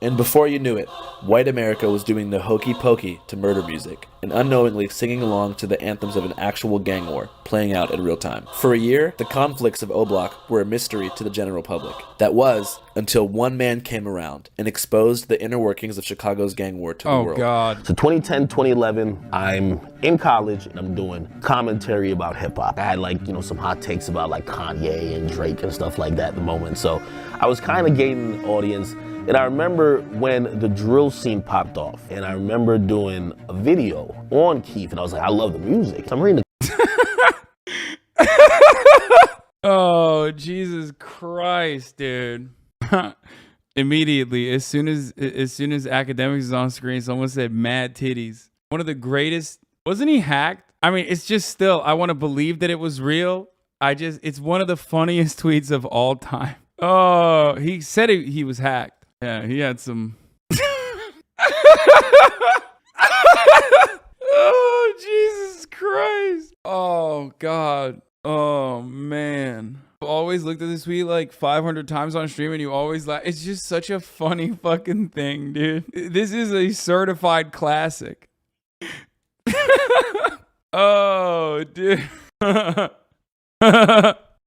And before you knew it, white America was doing the hokey pokey to murder music and unknowingly singing along to the anthems of an actual gang war playing out in real time. For a year, the conflicts of O Block were a mystery to the general public. That was until one man came around and exposed the inner workings of Chicago's gang war to the world. Oh God. So 2010, 2011, I'm in college and I'm doing commentary about hip hop. I had like, some hot takes about like Kanye and Drake and stuff like that at the moment. So I was kind of gaining an audience. And I remember when the drill scene popped off, and I remember doing a video on Keith, and I was like, I love the music. So I'm reading Oh, Jesus Christ, dude. Immediately, as soon as Akademiks is on screen, someone said mad titties. One of the greatest, wasn't he hacked? I mean, it's just still, I want to believe that it was real. It's one of the funniest tweets of all time. Oh, he said he was hacked. Yeah, he had some. Oh, Jesus Christ. Oh, God. Oh, man. I always looked at this tweet like 500 times on stream and you always laugh. It's just such a funny fucking thing, dude. This is a certified classic. Oh, dude.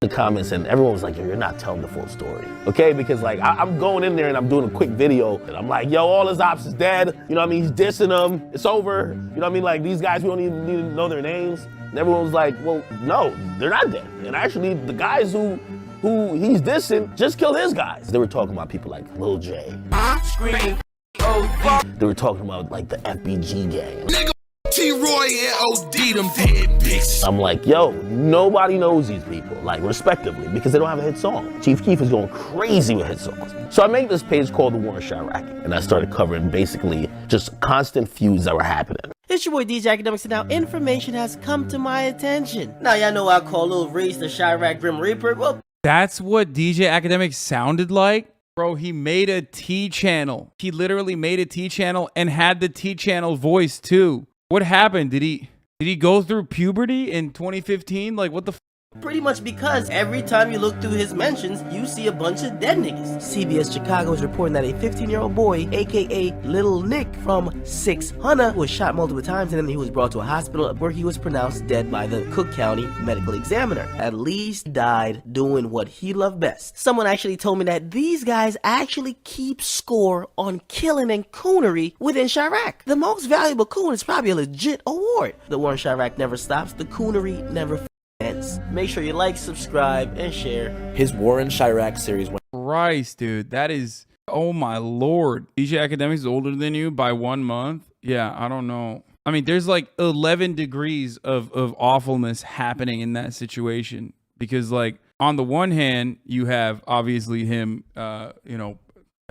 the comments and everyone was like, yo, you're not telling the full story. Okay, because like I'm going in there and I'm doing a quick video and I'm like, yo, all his ops is dead. You know what I mean? He's dissing them. It's over. You know what I mean? Like these guys, we don't even need to know their names. And everyone was like, well, no, they're not dead. And actually the guys who he's dissing just killed his guys. They were talking about people like Lil J. Screaming, oh fuck. They were talking about like the FBG gang. Nigga, T-Roy and OD them dead bitches. I'm like, yo, nobody knows these people, like respectively, because they don't have a hit song. Chief Keef is going crazy with hit songs. So I made this page called The War in Chiraq, and I started covering basically just constant feuds that were happening. It's your boy DJ Akademiks, and now information has come to my attention. Now y'all know I call Lil Reese the Chiraq Grim Reaper. Well, that's what DJ Akademiks sounded like? Bro, he made a T channel. He literally made a T channel and had the T channel voice too. What happened? Did he go through puberty in 2015? Like what the f? Pretty much because every time you look through his mentions, you see a bunch of dead niggas. CBS Chicago is reporting that a 15-year-old boy, aka Little Nick from 600, was shot multiple times and then he was brought to a hospital where he was pronounced dead by the Cook County medical examiner. At least died doing what he loved best. Someone actually told me that these guys actually keep score on killing and coonery within Chiraq. The most valuable coon is probably a legit award. The war in Chiraq never stops. The coonery never ends. Make sure you like, subscribe, and share. His War in Chiraq series went. Christ, dude, that is, oh my lord. DJ Akademiks is older than you by 1 month. Yeah, I don't know. I mean, there's like 11 degrees of awfulness happening in that situation because, like, on the one hand, you have obviously him,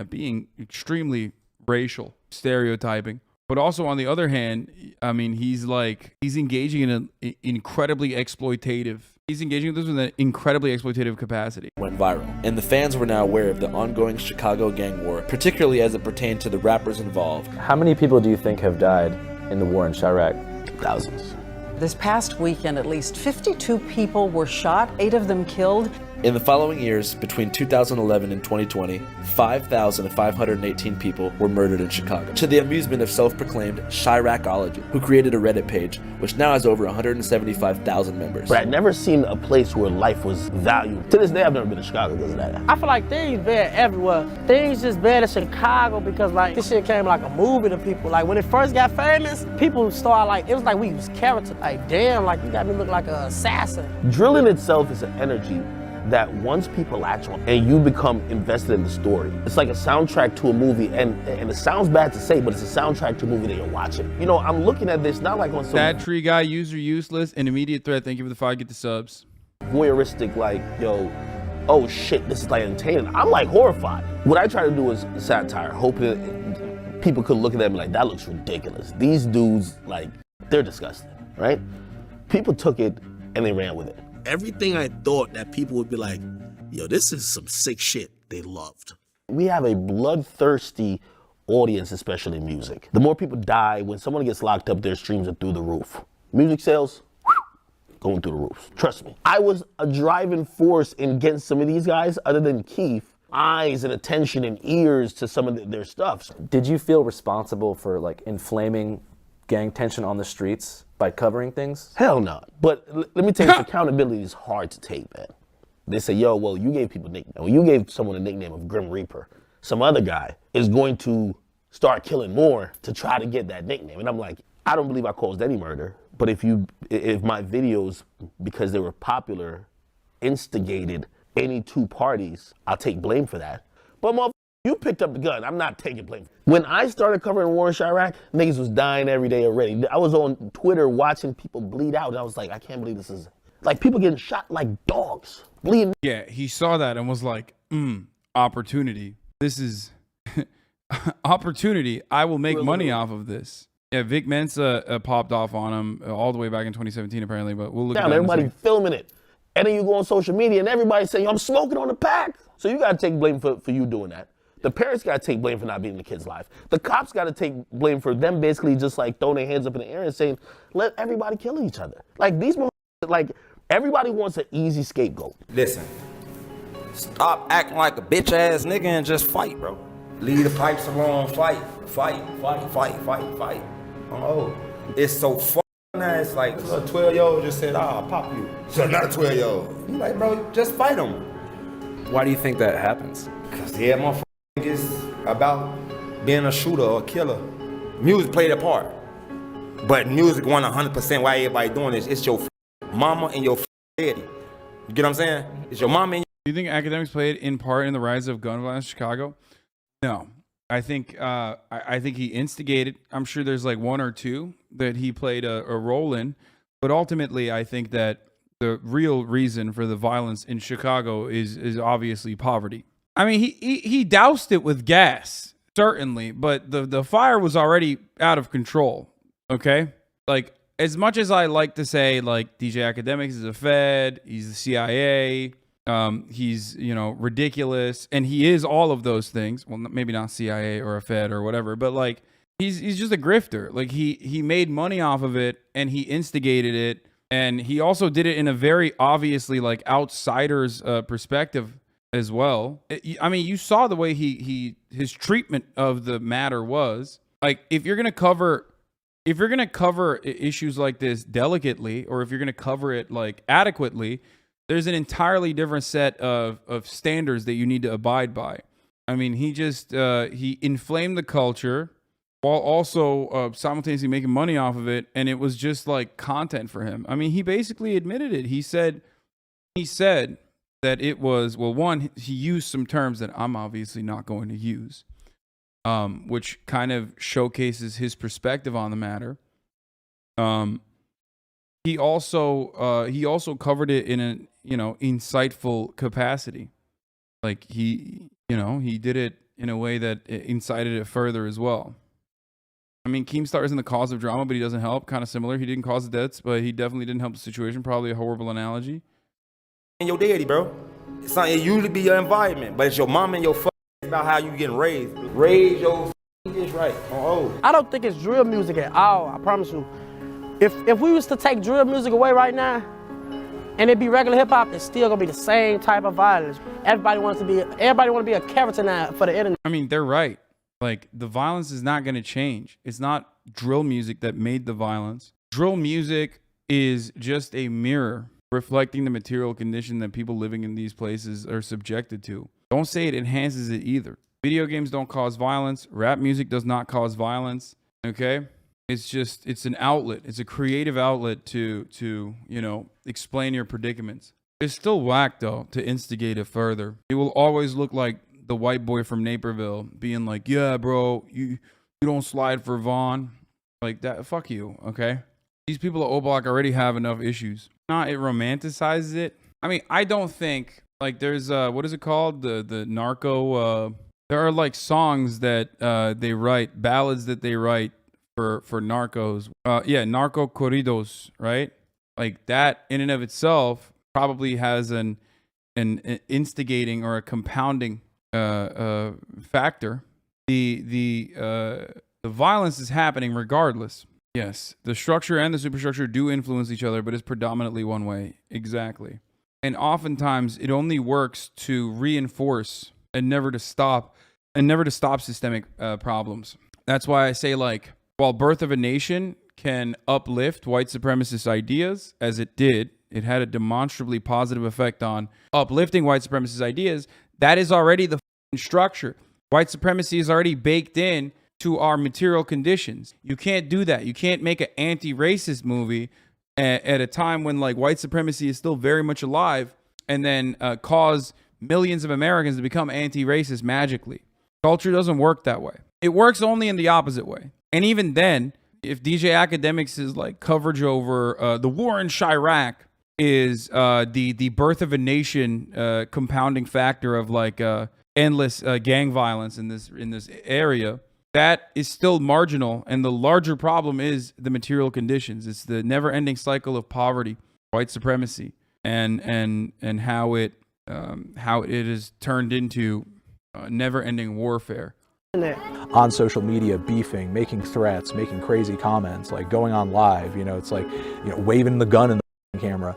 being extremely racial, stereotyping. But also on the other hand, I mean, he's engaging in an incredibly exploitative. He's engaging with this with an incredibly exploitative capacity. Went viral, and the fans were now aware of the ongoing Chicago gang war, particularly as it pertained to the rappers involved. How many people do you think have died in the war in Chiraq? Thousands. This past weekend, at least 52 people were shot, 8 of them killed. In the following years, between 2011 and 2020, 5,518 people were murdered in Chicago, to the amusement of self-proclaimed Chiraqology, who created a Reddit page, which now has over 175,000 members. But I'd never seen a place where life was valued. To this day, I've never been to Chicago because of that. I feel like things bad everywhere. Things just bad in Chicago because like this shit came like a movie to people. Like when it first got famous, people started like, it was like we was character. Like damn, like you got me look like an assassin. Drilling itself is an energy that once people latch on and you become invested in the story. It's like a soundtrack to a movie, and it sounds bad to say, but it's a soundtrack to a movie that you're watching. You know, I'm looking at this not like on some That tree guy, user useless, an immediate threat. Thank you for the 5, get the subs. Voyeuristic, like, yo, oh shit, this is like entertaining. I'm like horrified. What I try to do is satire, hoping people could look at them like, that looks ridiculous. These dudes, like, they're disgusting, right? People took it and they ran with it. Everything I thought that people would be like, yo, this is some sick shit, they loved. We have a bloodthirsty audience, especially in music. The more people die, when someone gets locked up, their streams are through the roof. Music sales, going through the roof. Trust me. I was a driving force in getting some of these guys, other than Keith, eyes and attention and ears to some of their stuff. Did you feel responsible for like inflaming gang tension on the streets by covering things? Hell no. But let me tell you, accountability is hard to take, man. They say, yo, well, you gave people nicknames. Well, you gave someone a nickname of Grim Reaper. Some other guy is going to start killing more to try to get that nickname. And I'm like, I don't believe I caused any murder. But if my videos, because they were popular, instigated any two parties, I'll take blame for that. But motherfucker, you picked up the gun. I'm not taking blame. When I started covering war in Chiraq, niggas was dying every day already. I was on Twitter watching people bleed out, and I was like, I can't believe this is, like, people getting shot like dogs, bleeding. Yeah, he saw that and was like, opportunity. This is opportunity. I will make money off of this. Yeah, Vic Mensa popped off on him all the way back in 2017, apparently, but we'll look at that. Everybody filming it. And then you go on social media and everybody saying, I'm smoking on the pack. So you got to take blame for you doing that. The parents got to take blame for not being in the kid's life. The cops got to take blame for them basically just like throwing their hands up in the air and saying, let everybody kill each other. Like these, like everybody wants an easy scapegoat. Listen, stop acting like a bitch ass nigga and just fight, bro. Leave the pipes alone, fight. Oh, it's so fun now. It's like a 12-year-old just said, I'll pop you. So another 12-year-old. You like, bro, just fight him. Why do you think that happens? Because yeah, motherfuckers is about being a shooter or a killer. Music played a part. But music wasn't 100% why everybody doing this. It's your mama and your daddy. You get what I'm saying? It's your mama and Do you think Akademiks played in part in the rise of gun violence in Chicago? No. I think he instigated. I'm sure there's like one or two that he played a role in, but ultimately I think that the real reason for the violence in Chicago is obviously poverty. I mean, he doused it with gas, certainly, but the fire was already out of control. Okay, like as much as I like to say like DJ Akademiks is a Fed, he's the CIA. He's, ridiculous, and he is all of those things. Well, maybe not CIA or a Fed or whatever, but like he's just a grifter. Like he made money off of it and he instigated it, and he also did it in a very obviously like outsider's perspective as well. I mean, you saw the way his treatment of the matter was. Like if you're gonna cover issues like this delicately, or if you're gonna cover it like adequately, there's an entirely different set of standards that you need to abide by. I mean, he just he inflamed the culture while also simultaneously making money off of it, and it was just like content for him. I mean, he basically admitted it. He said that it was, well, one, he used some terms that I'm obviously not going to use, which kind of showcases his perspective on the matter. He also covered it in an insightful capacity. Like he did it in a way that incited it further as well. I mean, Keemstar isn't the cause of drama, but he doesn't help. Kind of similar. He didn't cause the deaths, but he definitely didn't help the situation. Probably a horrible analogy. and your daddy, bro. It usually be your environment, but it's your mom and your it's about how you getting raised. Raise your kids right. I don't think it's drill music at all, I promise you. If we was to take drill music away right now, and it be regular hip hop, it's still gonna be the same type of violence. Everybody wanna be a character now for the internet. I mean, they're right. Like, the violence is not gonna change. It's not drill music that made the violence. Drill music is just a mirror reflecting the material condition that people living in these places are subjected to. Don't say it enhances it either. Video games don't cause violence. Rap music does not cause violence. Okay? It's an outlet. It's a creative outlet to you know, explain your predicaments. It's still whack though to instigate it further. It will always look like the white boy from Naperville being like, yeah, bro, you don't slide for Vaughn. Like that, fuck you, okay? These people at O Block already have enough issues. It romanticizes it. I mean, I don't think, like, there's what is it called? The narco there are like songs that they write, ballads that they write for narcos. Narco corridos, right? Like that in and of itself probably has an instigating or a compounding factor. The violence is happening regardless. Yes, the structure and the superstructure do influence each other, but it's predominantly one way. Exactly. And oftentimes it only works to reinforce and never to stop systemic problems. That's why I say, like, while Birth of a Nation can uplift white supremacist ideas, as it did, it had a demonstrably positive effect on uplifting white supremacist ideas. That is already the structure. White supremacy is already baked in to our material conditions. You can't do that. You can't make an anti-racist movie at a time when, like, white supremacy is still very much alive, and then cause millions of Americans to become anti-racist magically. Culture doesn't work that way. It works only in the opposite way. And even then, if DJ Akademiks' like coverage over the war in Chiraq is the birth of a nation compounding factor of like endless gang violence in this area, that is still marginal. And the larger problem is the material conditions. It's the never-ending cycle of poverty, white supremacy, and how it is turned into never-ending warfare. On social media, beefing, making threats, making crazy comments, like going on live, it's like, waving the gun in the camera.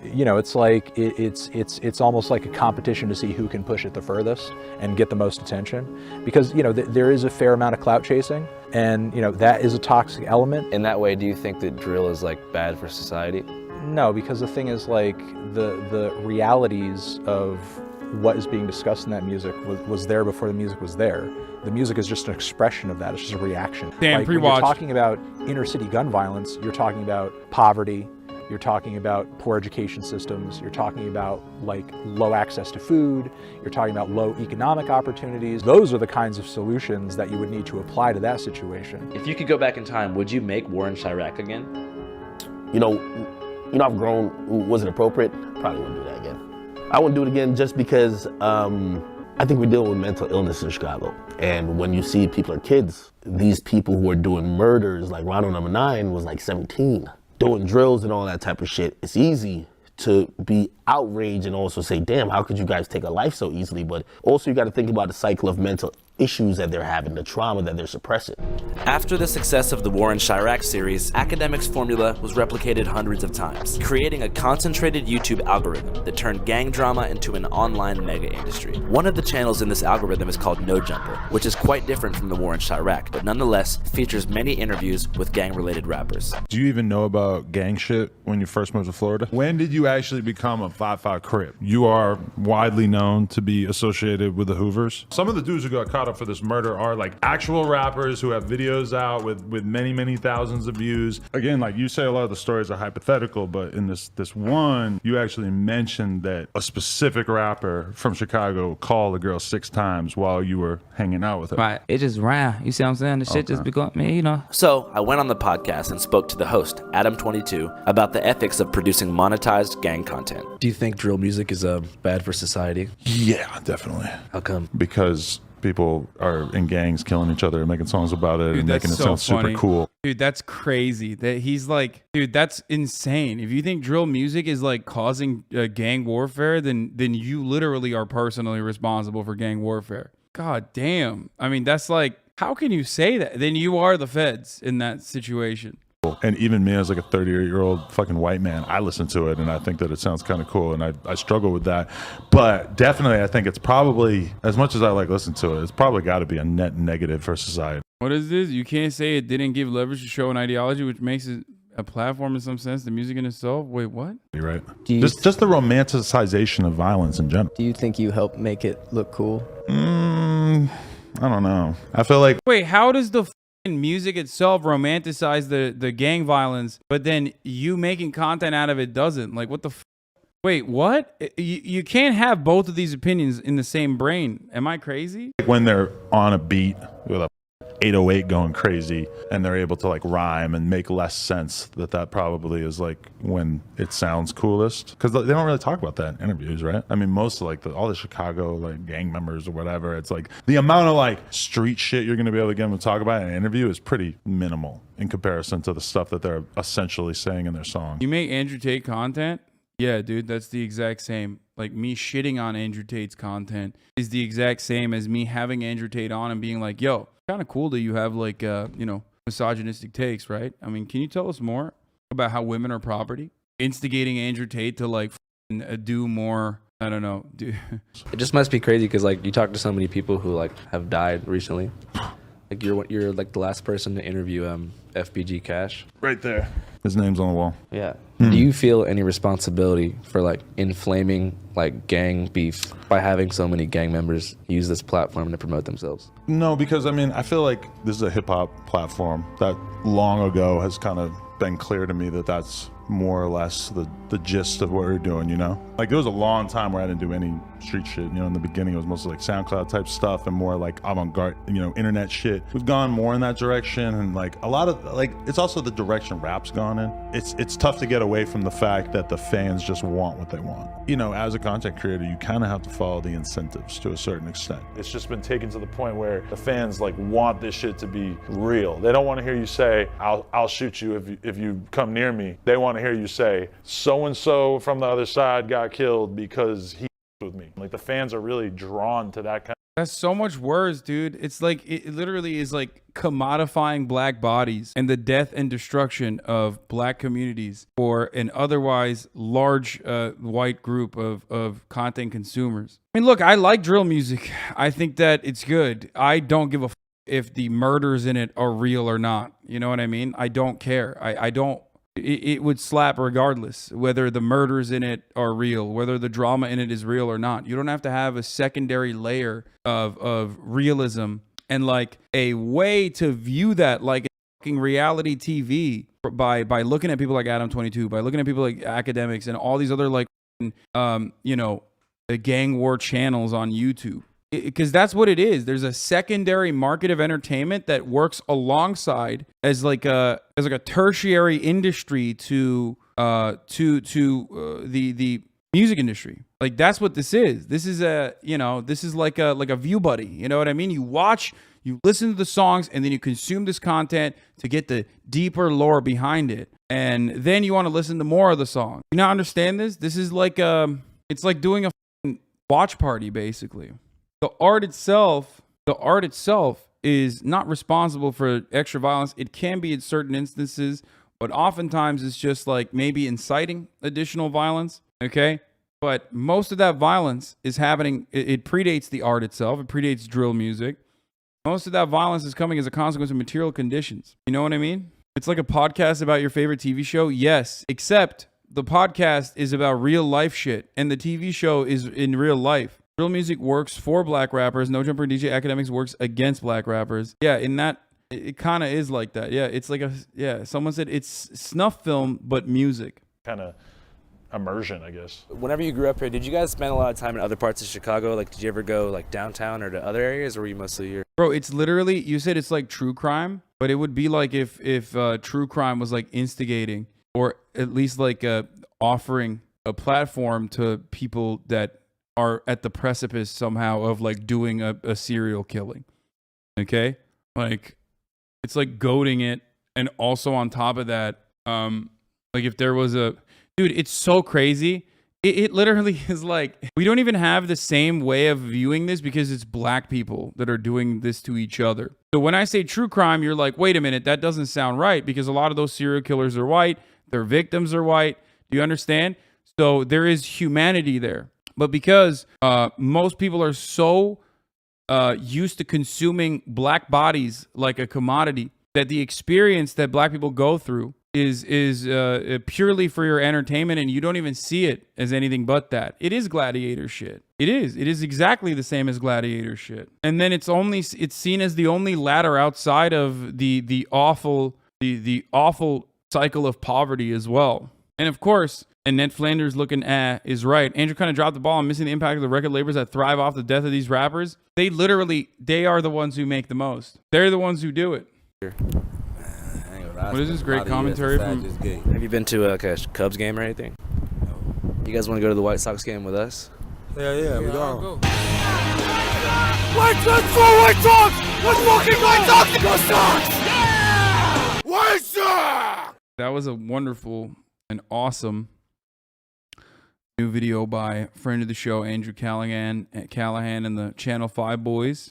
It's like, it's almost like a competition to see who can push it the furthest and get the most attention, because, there is a fair amount of clout chasing, and, that is a toxic element. In that way, do you think that drill is like bad for society? No, because the thing is, like, the realities of what is being discussed in that music was there before the music was there. The music is just an expression of that. It's just a reaction. Damn, like, when you're talking about inner city gun violence, you're talking about poverty, you're talking about poor education systems, you're talking about like low access to food, you're talking about low economic opportunities. Those are the kinds of solutions that you would need to apply to that situation. If you could go back in time, would you make war in Chiraq again? I've grown. Was it appropriate? Probably wouldn't do that again. I wouldn't do it again just because I think we're dealing with mental illness in Chicago. And when you see people are kids, these people who are doing murders, like Ronald number 9 was like 17, doing drills and all that type of shit, it's easy to be outraged and also say, damn, how could you guys take a life so easily? But also you got to think about the cycle of mental issues that they're having, the trauma that they're suppressing. After the success of the War in Chiraq series, Akademiks' formula was replicated hundreds of times, creating a concentrated YouTube algorithm that turned gang drama into an online mega industry. One of the channels in this algorithm is called No Jumper, which is quite different from the War in Chiraq, but nonetheless features many interviews with gang-related rappers. Do you even know about gang shit when you first moved to Florida? When did you actually become a 5'5" Crip? You are widely known to be associated with the Hoovers. Some of the dudes who got caught up for this murder are like actual rappers who have videos out with many thousands of views. Again, like you say, a lot of the stories are hypothetical, but in this one, you actually mentioned that a specific rapper from Chicago called a girl 6 times while you were hanging out with her. Right. It just ran. You see what I'm saying? The shit just become me, So I went on the podcast and spoke to the host, Adam22, about the ethics of producing monetized gang content. Do you think drill music is bad for society? Yeah, definitely. How come? Because people are in gangs killing each other and making songs about it. Dude, and making it so sound super cool. Dude, that's crazy. That he's like, dude, that's insane. If you think drill music is like causing gang warfare, then you literally are personally responsible for gang warfare. God damn. I mean, that's like, how can you say that? Then you are the feds in that situation. And even me as like a 38-year-old fucking white man, I listen to it and I think that it sounds kind of cool, and I struggle with that. But definitely I think it's probably, as much as I like listen to it, it's probably got to be a net negative for society. What is this? You can't say it didn't give leverage to show an ideology, which makes it a platform in some sense, the music in itself? Wait, what? You're right. Just the romanticization of violence in general. Do you think you help make it look cool? I don't know. I feel like... Wait, how does the music itself romanticize the gang violence, but then you making content out of it doesn't? Like, what the wait, what? You can't have both of these opinions in the same brain. Am I crazy? When they're on a beat with a 808 going crazy and they're able to like rhyme and make less sense, that probably is like when it sounds coolest, because they don't really talk about that in interviews, right? I mean, most of like all the Chicago like gang members or whatever, it's like the amount of like street shit you're going to be able to get them to talk about in an interview is pretty minimal in comparison to the stuff that they're essentially saying in their song. You make Andrew Tate content? Yeah, dude, that's the exact same. Like, me shitting on Andrew Tate's content is the exact same as me having Andrew Tate on and being like, yo, kind of cool that you have like, misogynistic takes, right? I mean, can you tell us more about how women are property? Instigating Andrew Tate to like do more I don't know, dude. It just must be crazy because like you talk to so many people who like have died recently. Like you're like the last person to interview FBG Cash. Right there. His name's on the wall. Yeah. Do you feel any responsibility for like inflaming like gang beef by having so many gang members use this platform to promote themselves? No, because I mean, I feel like this is a hip hop platform that long ago has kind of been clear to me that that's more or less the gist of what we're doing, you know? Like there was a long time where I didn't do any street shit, you know, in the beginning it was mostly like SoundCloud type stuff and more like avant-garde, you know, internet shit. We've gone more in that direction and like a lot of like, it's also the direction rap's gone in. It's tough to get away from the fact that the fans just want what they want. You know, as a content creator, you kind of have to follow the incentives to a certain extent. It's just been taken to the point where the fans like want this shit to be real. They don't want to hear you say, I'll shoot you if you come near me. They want to hear you say, so-and-so from the other side got killed because he with me. Like the fans are really drawn to that kind of. That's so much worse, dude. It's like, it literally is like commodifying black bodies and the death and destruction of black communities for an otherwise large white group of content consumers. I mean, look, I like drill music. I think that it's good. I don't give a f if the murders in it are real or not. You know what I mean? I don't care. I don't. It would slap regardless whether the murders in it are real, whether the drama in it is real or not. You don't have to have a secondary layer of realism and like a way to view that like fucking reality TV by looking at people like Adam22, by looking at people like Akademiks and all these other like you know, the gang war channels on YouTube. Because that's what it is. There's a secondary market of entertainment that works alongside as like a tertiary industry to the music industry. Like that's what this is. This is this is like a view buddy. You know what I mean? You watch, you listen to the songs, and then you consume this content to get the deeper lore behind it, and then you want to listen to more of the song. You not understand this? This is like it's like doing a watch party basically. The art itself is not responsible for extra violence. It can be in certain instances, but oftentimes it's just like maybe inciting additional violence, okay? But most of that violence is happening, it predates the art itself, it predates drill music. Most of that violence is coming as a consequence of material conditions. You know what I mean? It's like a podcast about your favorite TV show, yes, except the podcast is about real life shit, and the TV show is in real life. Drill music works for black rappers. No Jumper DJ Akademiks works against black rappers. Yeah, in that, it kind of is like that. Yeah, it's like someone said it's snuff film, but music. Kind of immersion, I guess. Whenever you grew up here, did you guys spend a lot of time in other parts of Chicago? Like, did you ever go like downtown or to other areas, or were you mostly here? Bro, it's literally, you said it's like true crime, but it would be like if true crime was like instigating, or at least like offering a platform to people that are at the precipice somehow of like doing a serial killing. Okay? Like it's like goading it, and also on top of that, like if there was a dude, it's so crazy. It literally is like we don't even have the same way of viewing this because it's black people that are doing this to each other. So when I say true crime, you're like, wait a minute, that doesn't sound right, because a lot of those serial killers are white, their victims are white. Do you understand? So there is humanity there. But because most people are so used to consuming black bodies like a commodity, that the experience that black people go through is purely for your entertainment, and you don't even see it as anything but that. It is gladiator shit. It is exactly the same as gladiator shit. And then it's seen as the only ladder outside of the awful cycle of poverty as well. And of course, and Ned Flanders looking is right. Andrew kind of dropped the ball on missing the impact of the record labels that thrive off the death of these rappers. They are the ones who make the most. They're the ones who do it. What is this great commentary from? Have you been to like a Cubs game or anything? No. You guys want to go to the White Sox game with us? Yeah, we go. Let's go White Sox! Let's fucking White Sox! Go Sox! Yeah! White Sox! That was a wonderful and awesome new video by friend of the show, Andrew Callahan and the Channel 5 boys.